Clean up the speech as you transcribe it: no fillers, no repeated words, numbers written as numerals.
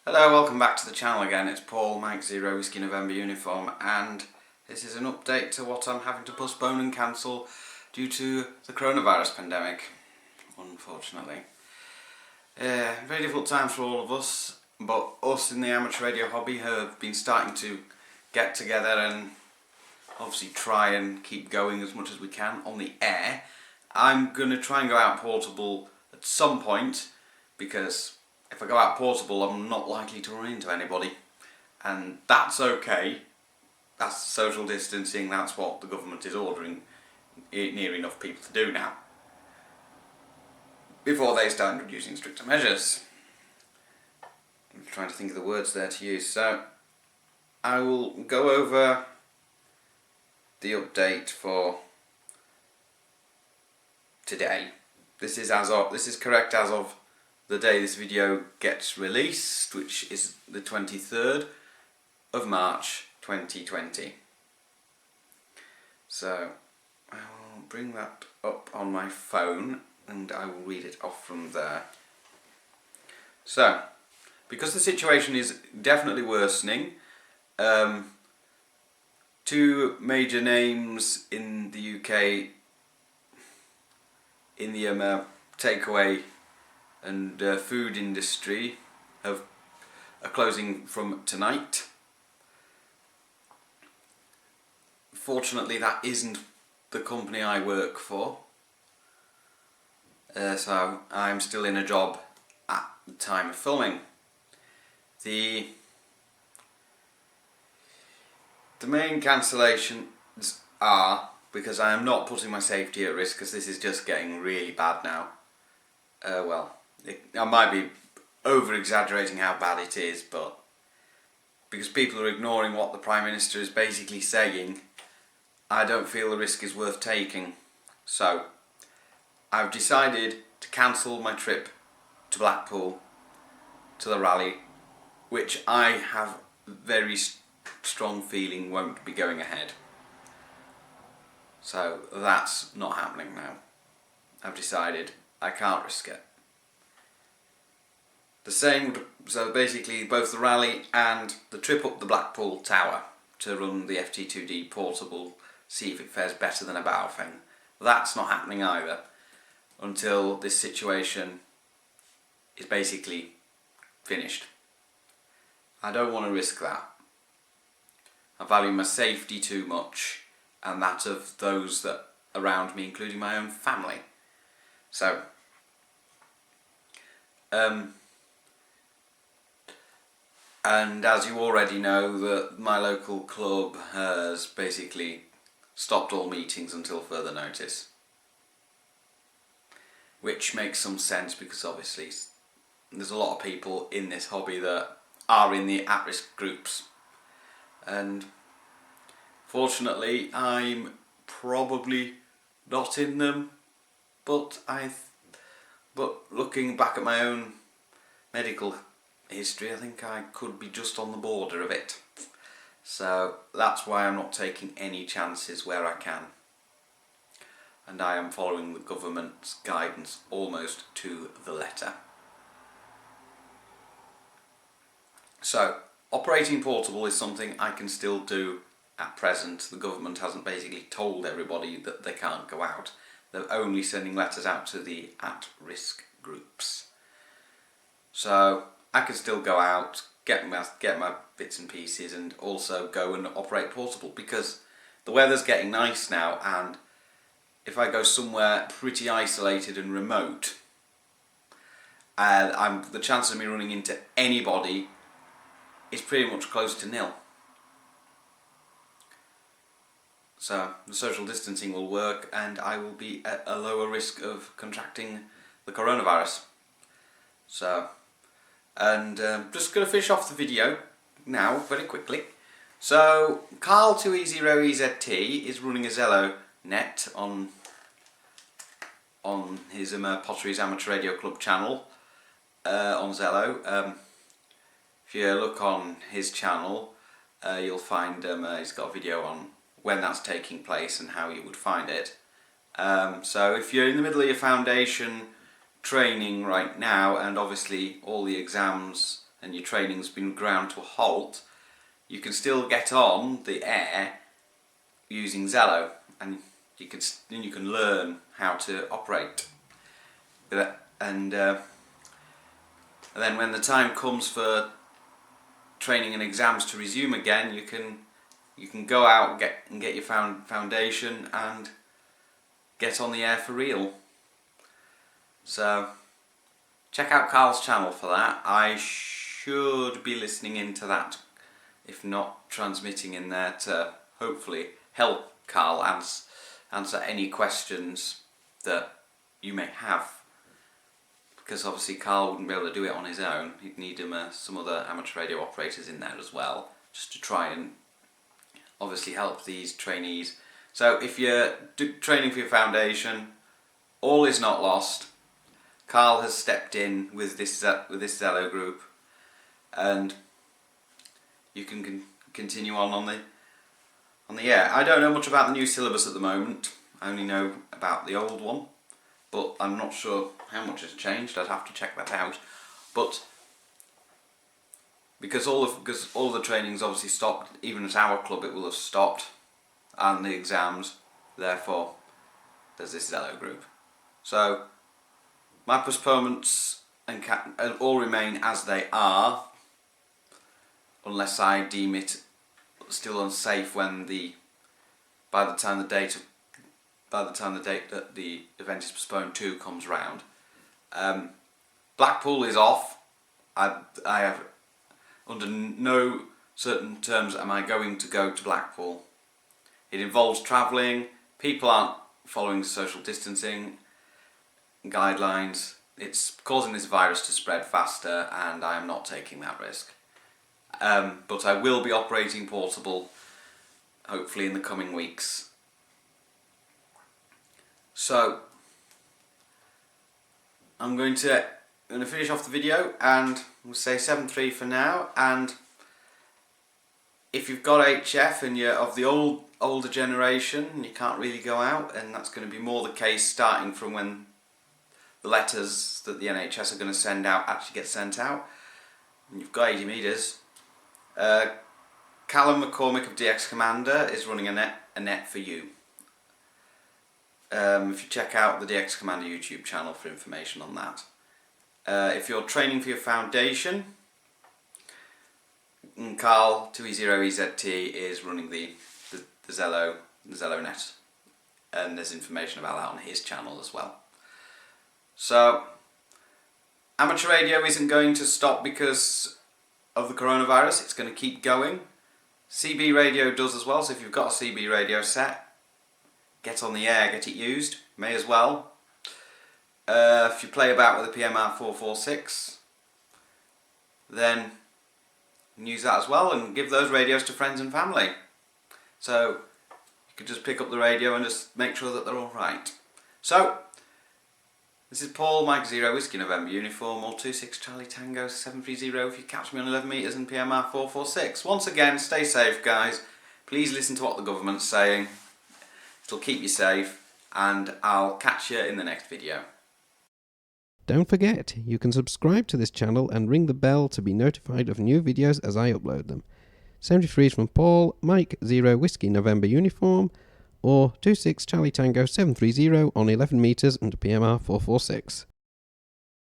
Hello, welcome back to the channel again. It's Paul, Mike 0 Whiskey November uniform, and this is an update to what I'm having to postpone and cancel due to the coronavirus pandemic, unfortunately. Very difficult times for all of us, but us in the amateur radio hobby have been starting to get together and obviously try and keep going as much as we can on the air. I'm going to try and go out portable at some point, because if I go out portable I'm not likely to run into anybody, and that's okay. That's social distancing, that's what the government is ordering near enough people to do now, before they start introducing stricter measures. I'm trying to think of the words there to use, so I will go over the update for today. This is correct as of the day this video gets released, which is the 23rd of March 2020. So I will bring that up on my phone and I will read it off from there. So, because the situation is definitely worsening, two major names in the UK in the takeaway and food industry are closing from tonight. Fortunately, that isn't the company I work for, so I'm still in a job at the time of filming. The main cancellations are, because I am not putting my safety at risk, because this is just getting really bad now. I might be over-exaggerating how bad it is, but because people are ignoring what the Prime Minister is basically saying, I don't feel the risk is worth taking. So I've decided to cancel my trip to Blackpool to the rally, which I have a very strong feeling won't be going ahead. So that's not happening now. I've decided I can't risk it. So basically both the rally and the trip up the Blackpool Tower to run the FT2D portable, see if it fares better than a Baofeng. That's not happening either until this situation is basically finished. I don't want to risk that. I value my safety too much, and that of those that around me, including my own family. So, and as you already know, that my local club has basically stopped all meetings until further notice, which makes some sense because obviously there's a lot of people in this hobby that are in the at-risk groups, and fortunately I'm probably not in them, but looking back at my own medical history, I think I could be just on the border of it. So that's why I'm not taking any chances where I can. And I am following the government's guidance almost to the letter. So, operating portable is something I can still do at present. The government hasn't basically told everybody that they can't go out. They're only sending letters out to the at-risk groups. So I can still go out, get my bits and pieces, and also go and operate portable, because the weather's getting nice now, and if I go somewhere pretty isolated and remote, the chance of me running into anybody is pretty much close to nil. So the social distancing will work, and I will be at a lower risk of contracting the coronavirus. So, and just going to finish off the video now very quickly. So Callum M0MCX is running a Zello net on his Potteries Amateur Radio Club channel on Zello. If you look on his channel, you'll find he's got a video on when that's taking place and how you would find it. So if you're in the middle of your foundation training right now, and obviously all the exams and your training's been ground to a halt, you can still get on the air using Zello, and you can learn how to operate with it. And then when the time comes for training and exams to resume again, you can go out and get your foundation and get on the air for real. So check out Carl's channel for that. I should be listening into that, if not transmitting in there, to hopefully help Carl answer any questions that you may have. Because obviously Carl wouldn't be able to do it on his own. He'd need some other amateur radio operators in there as well, just to try and obviously help these trainees. So if you're training for your foundation, all is not lost. Carl has stepped in with this Zello group, and you can continue on the air. I don't know much about the new syllabus at the moment. I only know about the old one, but I'm not sure how much has changed. I'd have to check that out. But because all of the training's obviously stopped, even at our club it will have stopped, and the exams. Therefore, there's this Zello group. So my postponements and all remain as they are, unless I deem it still unsafe by the time the date that the event is postponed to comes round. Blackpool is off. I have, under no certain terms am I going to go to Blackpool. It involves travelling. People aren't following social distancing guidelines. It's causing this virus to spread faster, and I am not taking that risk. But I will be operating portable, hopefully in the coming weeks. So I'm going to finish off the video, and we'll say 7.3 for now. And if you've got HF and you're of the older generation and you can't really go out, and that's going to be more the case starting from when the letters that the NHS are going to send out actually get sent out, and you've got 80 metres, Callum M0MCX of DX Commander is running a net for you. If you check out the DX Commander YouTube channel for information on that. If you're training for your foundation, Carl 2E0EZT is running the Zello net, and there's information about that on his channel as well. So amateur radio isn't going to stop because of the coronavirus. It's going to keep going. CB radio does as well, so if you've got a CB radio set, get on the air, get it used, may as well. If you play about with a PMR 446, then use that as well, and give those radios to friends and family. So you could just pick up the radio and just make sure that they're all right. So this is Paul, Mike 0, Whiskey November uniform, all 26 Charlie Tango 730 if you catch me on 11 metres and PMR 446. Once again, stay safe guys. Please listen to what the government's saying. It'll keep you safe, and I'll catch you in the next video. Don't forget, you can subscribe to this channel and ring the bell to be notified of new videos as I upload them. 73 is from Paul, Mike 0, Whiskey November uniform, or 26 Charlie Tango 730 on 11 metres and PMR 446.